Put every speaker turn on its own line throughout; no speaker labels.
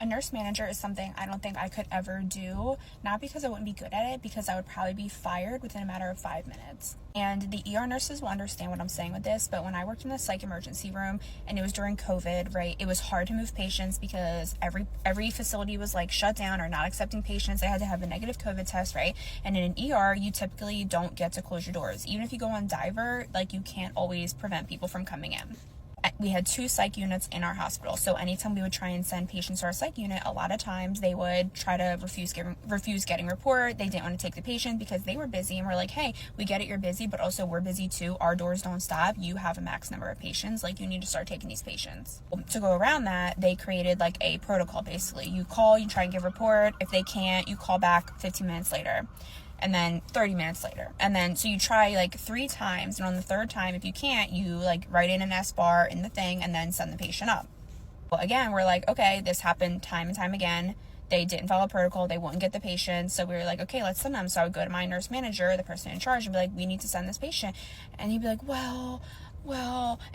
A nurse manager is something I don't think I could ever do, not because I wouldn't be good at it, because I would probably be fired within a matter of 5 minutes. And the ER nurses will understand what I'm saying with this, but when I worked in the psych emergency room and it was during COVID, right, it was hard to move patients because every facility was like shut down or not accepting patients. They had to have a negative COVID test, right? And in an ER, you typically don't get to close your doors. Even if you go on diver, like, you can't always prevent people from coming in. We had 2 psych units in our hospital, so anytime we would try and send patients to our psych unit, a lot of times they would try to refuse getting report. They didn't want to take the patient because they were busy, and we're like, hey, we get it, you're busy, but also we're busy too. Our doors don't stop. You have a max number of patients. Like, you need to start taking these patients. To go around that, they created like a protocol. Basically, you call, you try and give report. If they can't, you call back 15 minutes later, and then 30 minutes later. And then, so you try like 3 times, and on the 3rd time, if you can't, you like write in an S bar in the thing and then send the patient up. Well, again, we're like, okay, this happened time and time again. They didn't follow protocol. They wouldn't get the patient. So we were like, okay, let's send them. So I would go to my nurse manager, the person in charge, and be like, we need to send this patient. And he'd be like, well,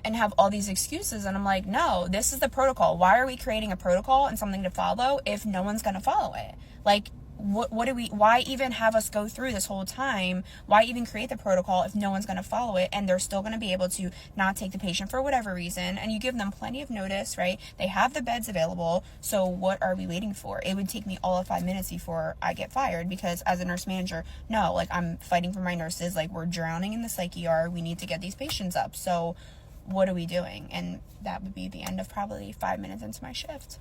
and have all these excuses. And I'm like, no, this is the protocol. Why are we creating a protocol and something to follow if no one's going to follow it? Like, why even have us go through this whole time? Why even create the protocol if no one's going to follow it, and they're still going to be able to not take the patient for whatever reason? And you give them plenty of notice, right? They have the beds available. So what are we waiting for? It would take me all of 5 minutes before I get fired, because as a nurse manager, no, like, I'm fighting for my nurses. Like, we're drowning in the psych ER. We need to get these patients up. So what are we doing? And that would be the end of probably 5 minutes into my shift.